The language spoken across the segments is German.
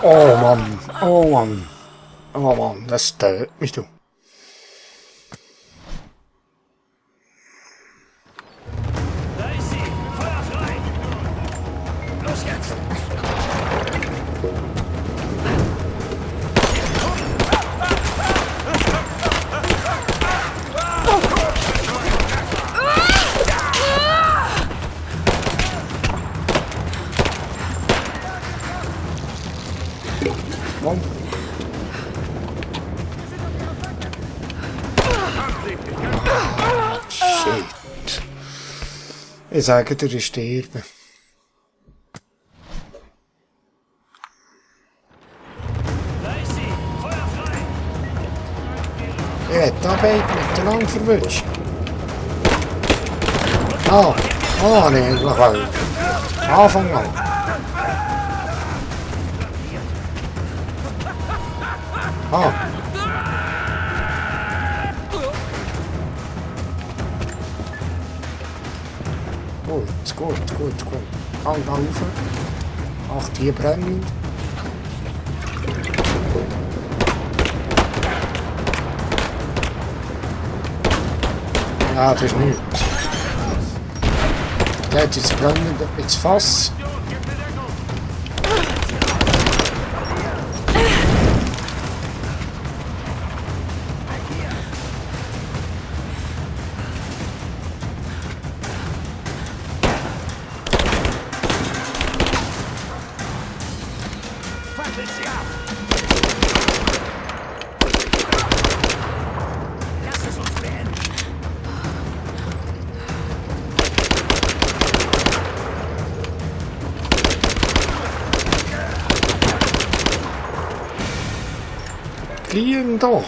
Oh Mann, oh Mann. Oh Mann, das stört mich, du. Da ist sie! Feuer frei! Los jetzt! Mann. Shit. Ich sage dir, ich sterbe. Da ist sie! Feuer frei! Ich werde die Arbeit miteinander verwünschen. Ah, nee, eigentlich wollte. Anfang an. Ah. Gut. Gang da rauf. Ach, die brennen. Ja, das ist nichts. Der hat jetzt brennen ins Fass. Fackelt sie ab! Lass es uns beenden! Fliegen doch.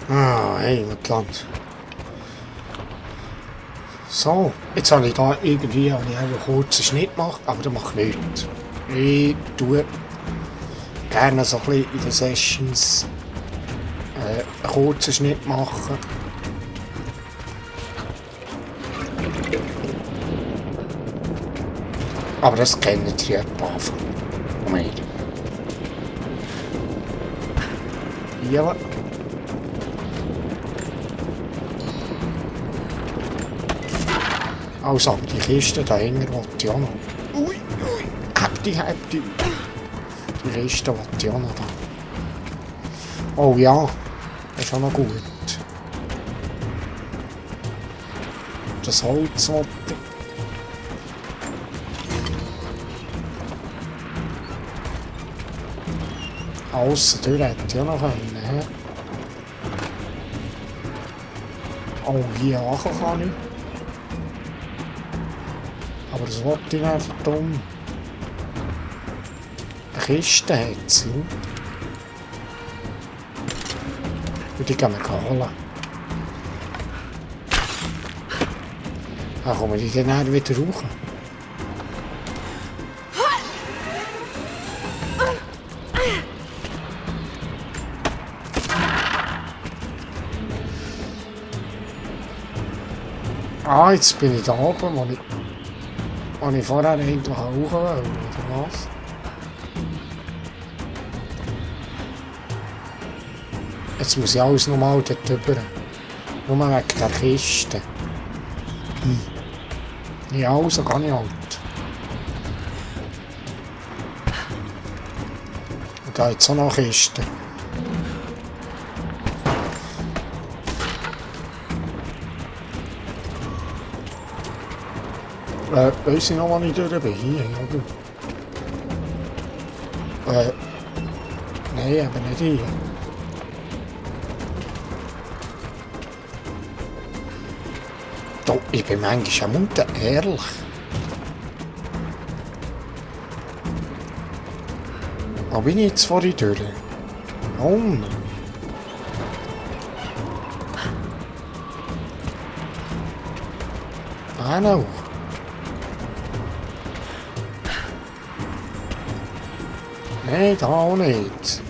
Ah, Heimatland. So, jetzt habe ich da irgendwie einen kurzen Schnitt gemacht, aber das macht nichts. Ich tue gerne so ein bisschen in den Sessions einen kurzen Schnitt machen. Aber das kennen die etwa von mir. Ja. Also, aber die Kiste dahinter wollte ich auch noch. Ui. Heftig. Die Kiste wollte ich auch noch da. Oh ja, das ist auch noch gut. Das Holz wollte ich. Ausserdem hätte ich auch noch können. Oh, hier ankommen kann ich. Aber das wollte ich einfach dumm. Eine Kiste hat es, und die gehen wir holen. Dann kommen die dann wieder raus. Ah, jetzt bin ich da oben, wo ich vorher eigentlich hoch wollte, oder was? Jetzt muss ich alles nochmal dort rüber. Nur wegen der Kiste. Ja, also gar nicht halt. Und da jetzt auch noch Kiste. Weiss ich noch, wann ich durch bin? Hier, oder? Nein, eben nicht hier. Doch, ich bin manchmal am Unten ehrlich. Wo bin ich jetzt vorhin durch? Unten. Ah, no. Nein, da auch nicht.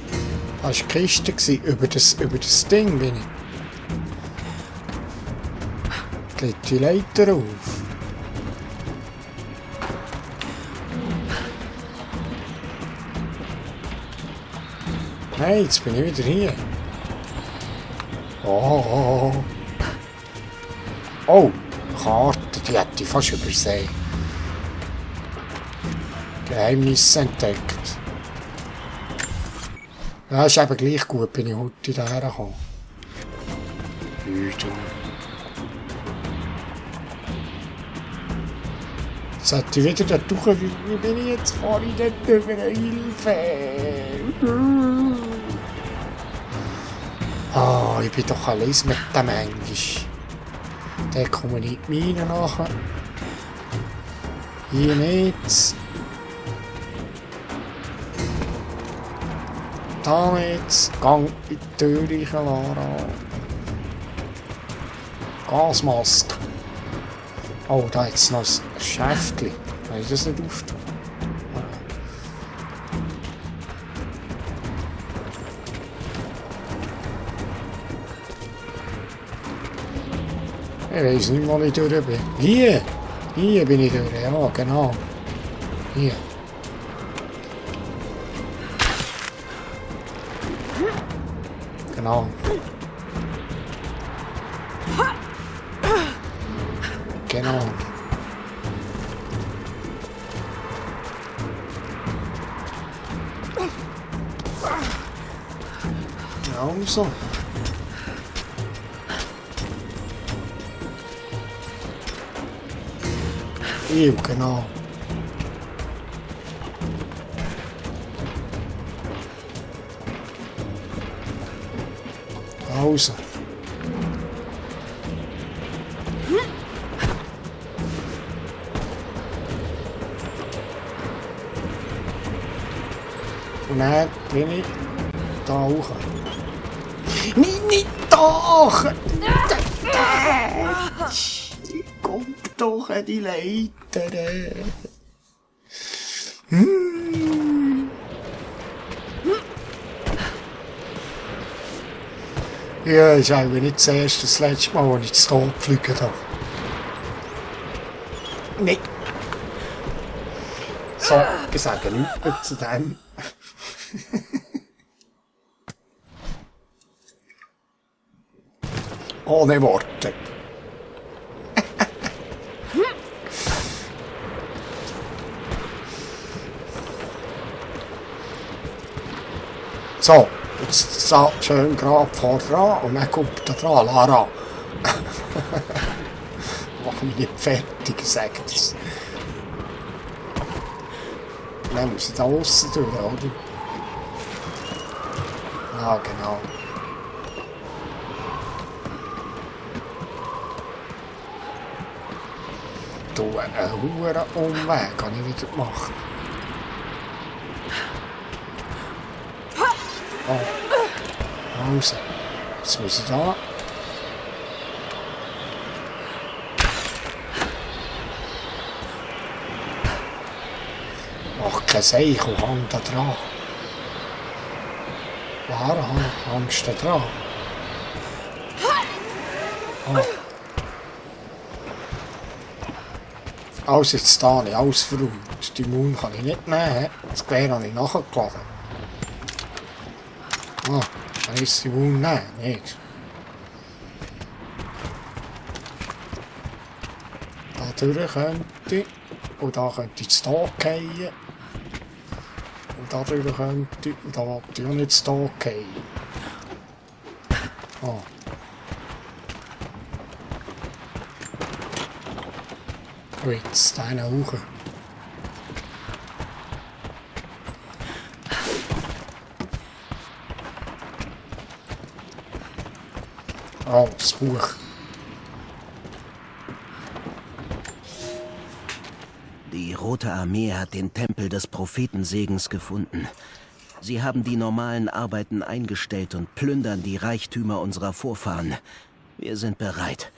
Das war die Kiste. Über das Ding bin ich. Geht die Leiter auf. Nein, jetzt bin ich wieder hier. Oh. Oh, Karte, die hätte ich fast übersehen. Geheimnis entdeckt. Ja, ist eben gleich gut, bin ich heute hierher gekommen. Du. Jetzt sollte ich wieder da durch, wie bin ich jetzt vorhin dort über eine Hilfe? Ah, ich bin doch allein mit dem Englisch. Da komme ich in die Mine nachher. Hier nicht. Da nicht. Gang in die Tür rein, Lara. Gasmaske. Oh, da hat es noch ein Schäftchen. Kann ich das nicht auftun? Ich weiss nicht, wo ich durch bin. Hier! Hier bin ich durch, ja, genau. Hier. Genau. Genau. Also. Genau. Also. Und dann bin ich da hoch. Nicht da! Komm doch an die Leiter. Ja, ist eigentlich nicht das letzte Mal, als ich zu Tod geflogen habe. Nein. So, ich sage nichts mehr zu dem. Ohne Worte. So, jetzt schön gerade vor dran und dann kommt da dran, Lara. Mach mich nicht fertig, sagt es. Dann muss ich da aussen durch, oder? Ja, genau. Du, einen hohen Umweg kann ich wieder machen. Oh. Also, jetzt muss ich da. Mach kein Seich und hang da dran. Lara, hängst du da dran? Oh. Also jetzt da habe ich alles verräumt. Die Mund kann ich nicht nehmen. Das Gewehr habe ich nachgeladen. Ah, kann ich die Mund nehmen? Nicht. Da durch könnte ich. Und da könnte ich zu Tag fallen. Und da durch könnte ich. Und da wollte ich auch nicht zu Tag fallen. Ah. Und jetzt einen hoch. Oh, das Buch. Die Rote Armee hat den Tempel des Prophetensegens gefunden. Sie haben die normalen Arbeiten eingestellt und plündern die Reichtümer unserer Vorfahren. Wir sind bereit.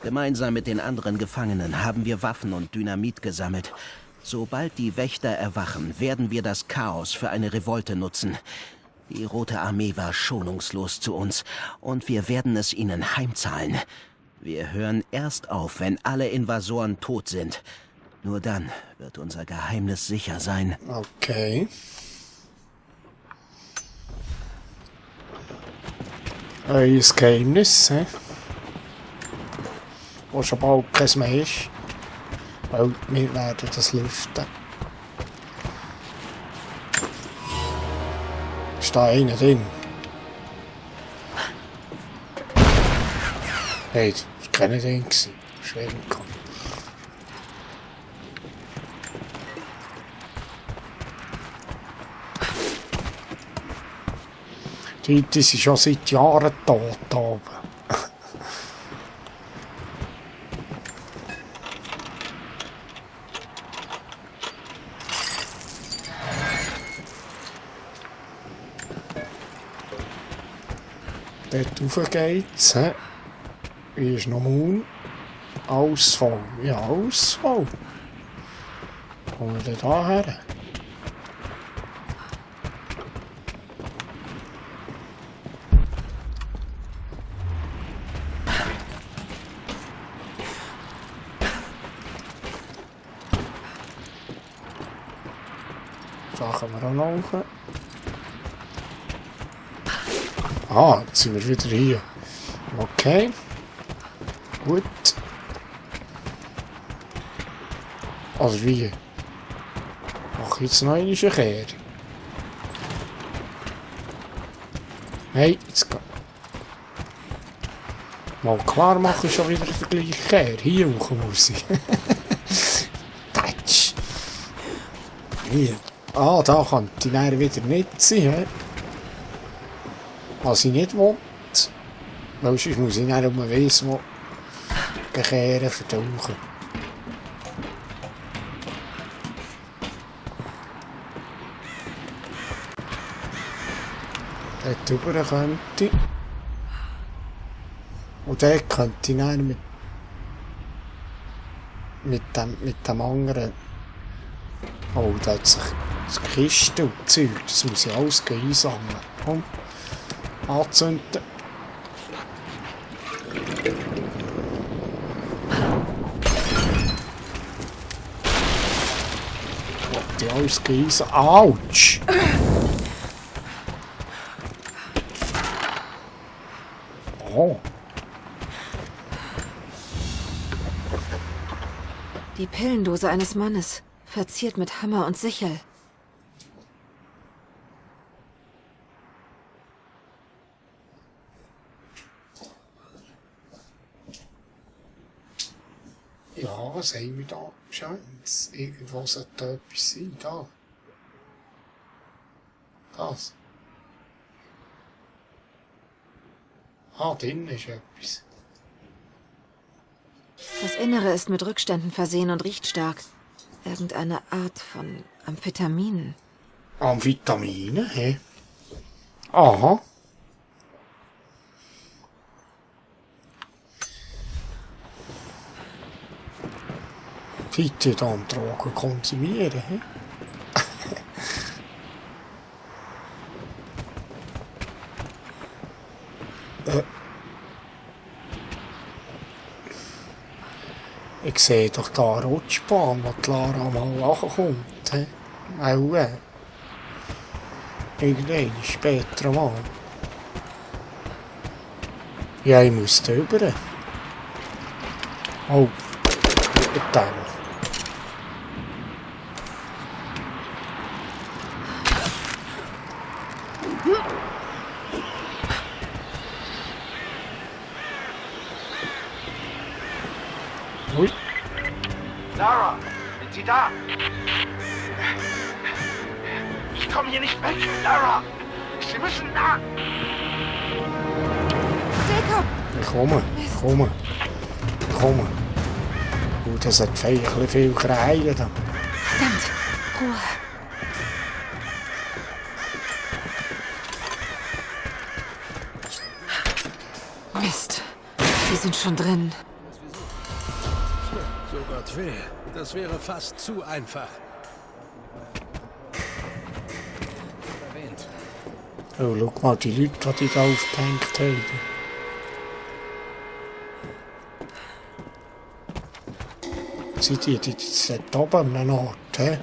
Gemeinsam mit den anderen Gefangenen haben wir Waffen und Dynamit gesammelt. Sobald die Wächter erwachen, werden wir das Chaos für eine Revolte nutzen. Die Rote Armee war schonungslos zu uns und wir werden es ihnen heimzahlen. Wir hören erst auf, wenn alle Invasoren tot sind. Nur dann wird unser Geheimnis sicher sein. Okay. Ein Geheimnis, hä? Wo schon bald kein mehr ist. Weil wir werden das lüften. Ist da einer drin? Hey, das war keiner drin. Schwer gekommen. Die Leute sind schon seit Jahren tot oben. Dort rauf geht's. Wie ist noch Moon? Alles voll. Ja, alles voll. Kommen wir denn da her? Da können wir auch noch rauf. Ah, jetzt sind wir wieder hier. Okay. Gut. Also wie? Mach jetzt noch eine Kehr. Hey, jetzt geht. Mal klar mache ich schon wieder den gleichen Kehr. Hier hoch muss ich. Tatsch. Hier. Ah, da kann die Nähe wieder nicht sein. Was ich nicht will. Weil sonst muss ich nicht um weiss, wo kehren vertauchen. Dort drüber könnte ich. Und dort könnte ich dann mit dem anderen. Oh, da hat sich das Kiste und Zeug. Das muss ich alles einsammeln. Komm. Anzünden. Die alles geiseln. Autsch! Oh. Die Pillendose eines Mannes, verziert mit Hammer und Sichel. Ja, was haben wir da? Scheint irgendwo sollte etwas sein. Da. Das. Ah, drinnen ist etwas. Das Innere ist mit Rückständen versehen und riecht stark. Irgendeine Art von Amphetaminen. Amphetamine, hä? Aha. Bitte dann Drogen konsumieren, hä? Ich sehe doch da eine Rutschbahn, wo die Lara mal nachkommt. He? Auch irgendwann später mal. Ja, ich muss da rüber. Oh, dann. Ui. Lara, sind Sie da? Ich komme hier nicht weg, Lara! Sie müssen nach! Jacob! Ich komme. Gut, das hat ein bisschen viel Kreien da. Verdammt! Ruhe! Mist! Die sind schon drin. So Gott will, das wäre fast zu einfach. Oh, schau mal, die Leute, die da aufgehängt haben. Seid ihr jetzt dort oben an einem Ort, hä?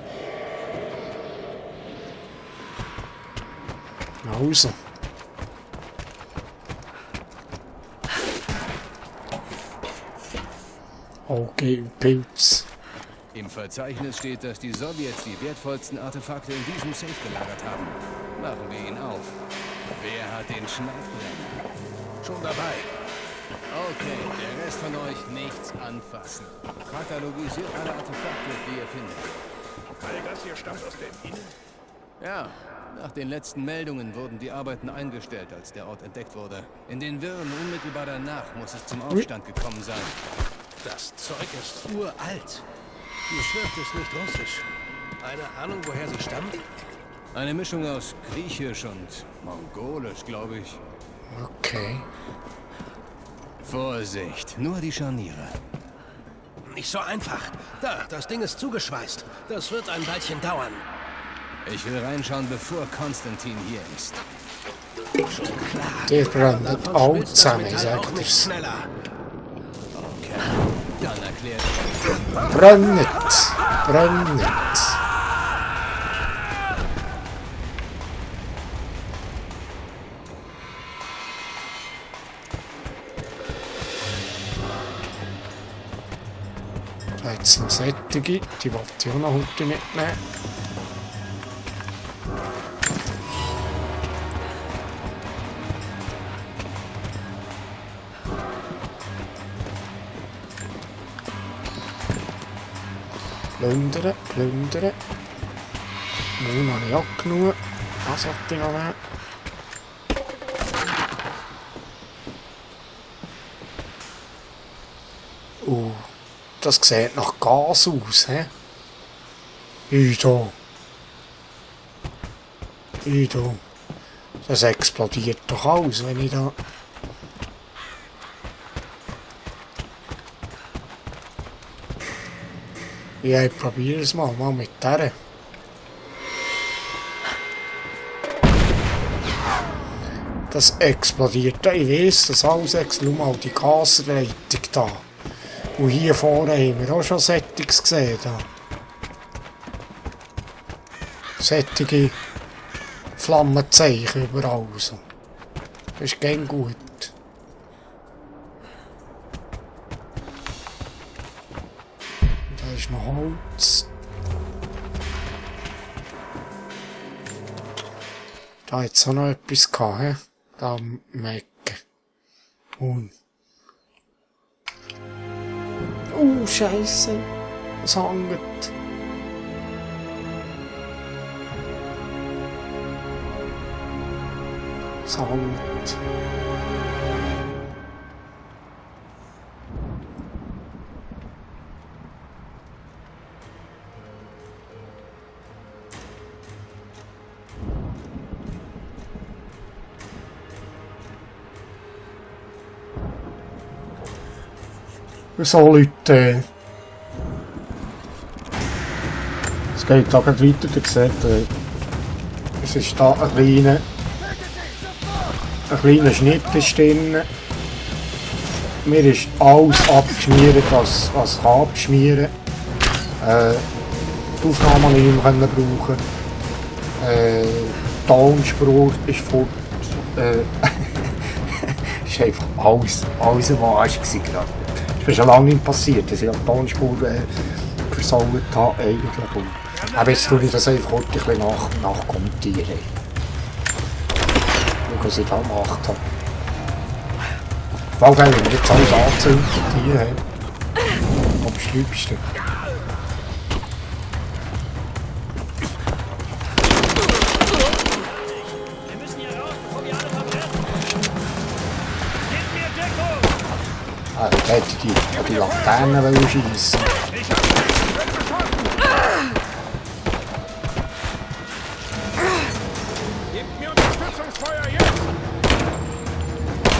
Also. Okay, Pilz. Im Verzeichnis steht, dass die Sowjets die wertvollsten Artefakte in diesem Safe gelagert haben. Machen wir ihn auf. Wer hat den Schneidbrenner? Schon dabei. Okay, der Rest von euch nichts anfassen. Katalogisiert alle Artefakte, die ihr findet. All das hier stammt aus dem Innen. Ja, nach den letzten Meldungen wurden die Arbeiten eingestellt, als der Ort entdeckt wurde. In den Wirren unmittelbar danach muss es zum Aufstand gekommen sein. Das Zeug ist uralt. Die Schrift ist nicht russisch. Eine Ahnung, woher sie stammt? Eine Mischung aus Griechisch und Mongolisch, glaube ich. Okay. Vorsicht, nur die Scharniere. Nicht so einfach. Da, das Ding ist zugeschweißt. Das wird ein Weilchen dauern. Ich will reinschauen, bevor Konstantin hier ist. Schon klar. Der brennt Davon auch schmilzt das zusammen, Metall sagt auch nicht er's. schneller. Okay, dann erklärt. Brennt! Brennt! Da jetzt sind Sättige, die wollte ich auch noch heute mitnehmen. Plündern, plündern. Nun habe ich auch genug. Was sollte ich noch nehmen? Das sieht nach Gas aus, hä? Ido. Ido. Das explodiert doch aus, wenn ich da... Ja, ich probiere es mal mit der. Das explodiert. Ich weiss, das alles explodiert. Mal die Gasleitung da. Und hier vorne haben wir auch schon Sättiges gesehen. Da. Sättige Flammenzeichen überall. So. Das ist gern gut. Da ist noch Holz. Da hat es auch noch etwas gehabt, he? Da am Ecke. Und. Scheiße. Es hängt. Es hängt. So Leute, es geht da weiter, ihr seht, es ist da ein kleiner Schnitt ist drin. Mir ist alles abgeschmiert, was kann abschmieren. Die Aufnahme nicht mehr brauchen. Tonspruch ist fort. Es war einfach alles am Arsch gerade. Das ist schon lange nicht passiert, dass ich die Tonspur versaut habe eigentlich. Aber jetzt tue ich das einfach heute ein bisschen nachkommentieren. Schau, was ich da gemacht habe. Vor allem, wenn wir jetzt alles angezündet hier haben. Am schlimmsten. Ah, da hätte ich die Laterne schiessen. Gebt mir Unterstützungsfeuer jetzt!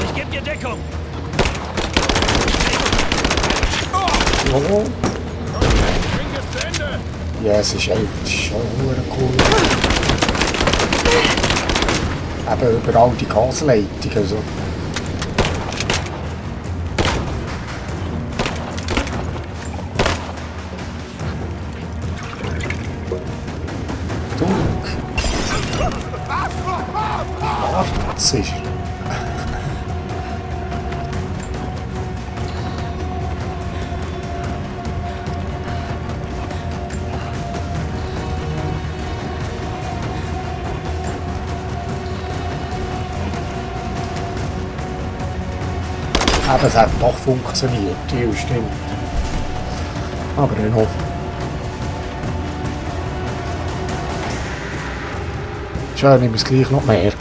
Ich gebe dir Deckung! Ja. Bring es zu Ende! Ja, es ist schon cool. Eben überall die Gasleitungen. Also. Was ist? Aber es hat doch funktioniert, ja, stimmt. Aber noch. Schön, ich es gleich noch gemerkt.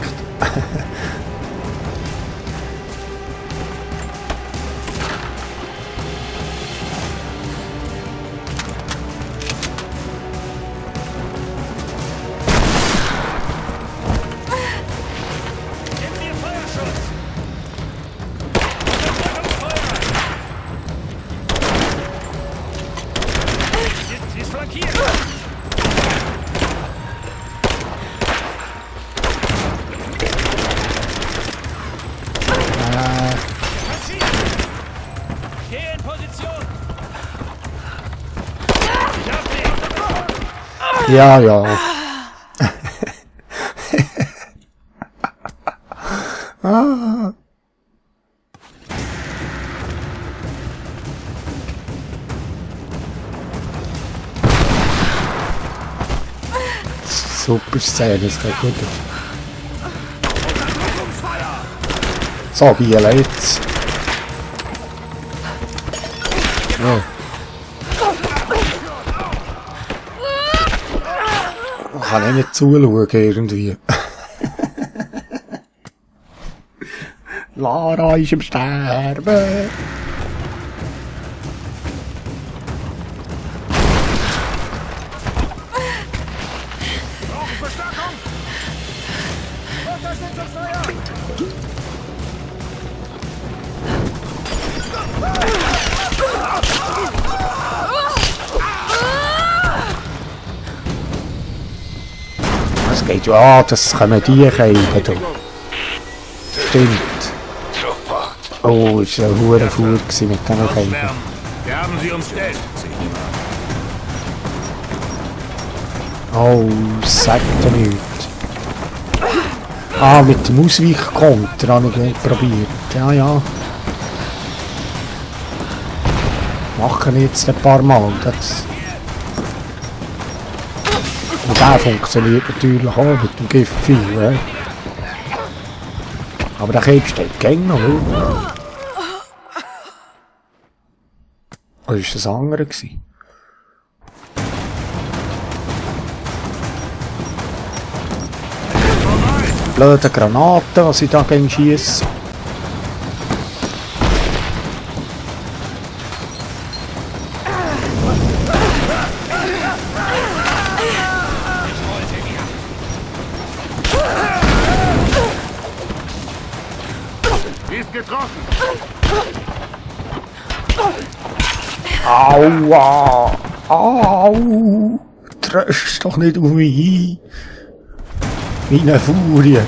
Ja, ja. Ah. Super Szene, das geht gut. So, hier jetzt. Ja. Ich kann nicht zuschauen, irgendwie. Lara ist am Sterben. Das geht ja, das können die kämpfen. Stimmt. Oh, es war ein hoher Fuhr mit diesen Kämpfen. Wir haben sie umstellt. Oh, sagt er nicht. Ah, mit dem Ausweichkonter habe ich nicht probiert. Ja, ja. Machen jetzt ein paar Mal. Das und der funktioniert natürlich auch mit dem Gift viel. Ja. Aber der Kämpf steht gängig noch. Oder war das andere? Blöde Granaten, was ich da gegen schiesse. Aua! Au! Tröst doch nicht auf mich hin! Wie eine Furie!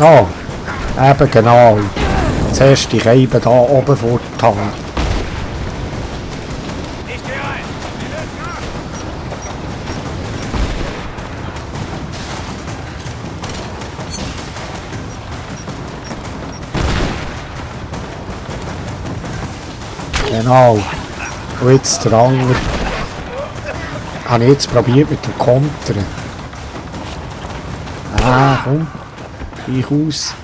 Oh! Eben genau! Zuerst die Reiben da oben vor die Hand. Genau. Und jetzt der andere. Habe ich jetzt probiert mit dem Kontern. Ah, komm. Ich aus.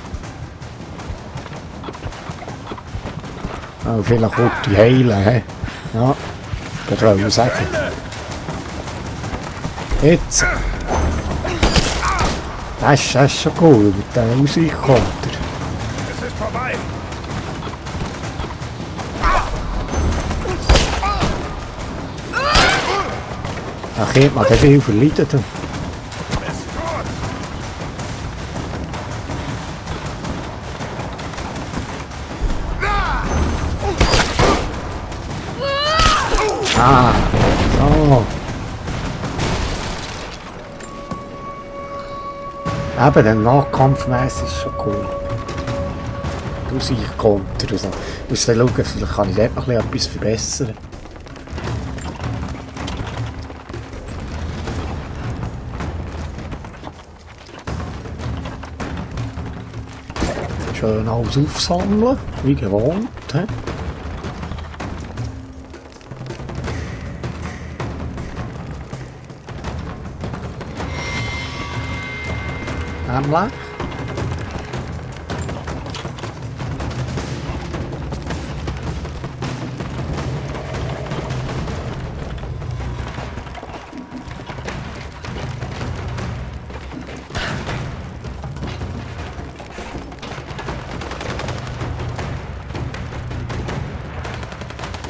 Oh, vielleicht kommt die heilen, hä? Ja. Das wollte ich sagen. Jetzt. Das ist schon cool mit dem Ausweichkonter. Es ist vorbei. Da könnte man dann viel verleiden. Ah, so. Eben, der Nahkampfmäßig ist schon cool. Du siehst Konter und so. Ich muss dann schauen, vielleicht kann ich dort noch etwas verbessern. Schön alles aufsammeln, wie gewohnt. He? Nämlich.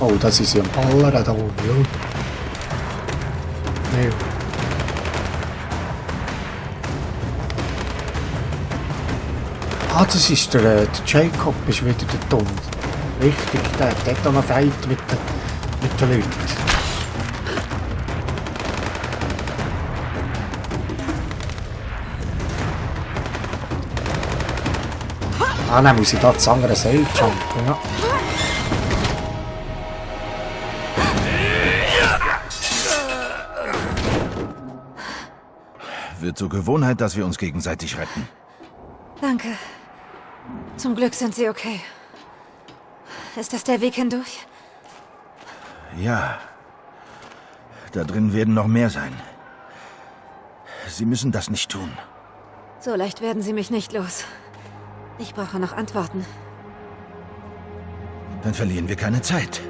Oh, das ist ja ein Baller da oben, ja. Nee. Ah, das ist der Jacob, ist wieder der Dumm. Richtig, der hat da noch Fight mit den Leuten. Ah, dann muss ich da das andere Seil jumpen, ja. Wird zur Gewohnheit, dass wir uns gegenseitig retten. Danke. Zum Glück sind Sie okay. Ist das der Weg hindurch? Ja. Da drin werden noch mehr sein. Sie müssen das nicht tun. So leicht werden Sie mich nicht los. Ich brauche noch Antworten. Dann verlieren wir keine Zeit.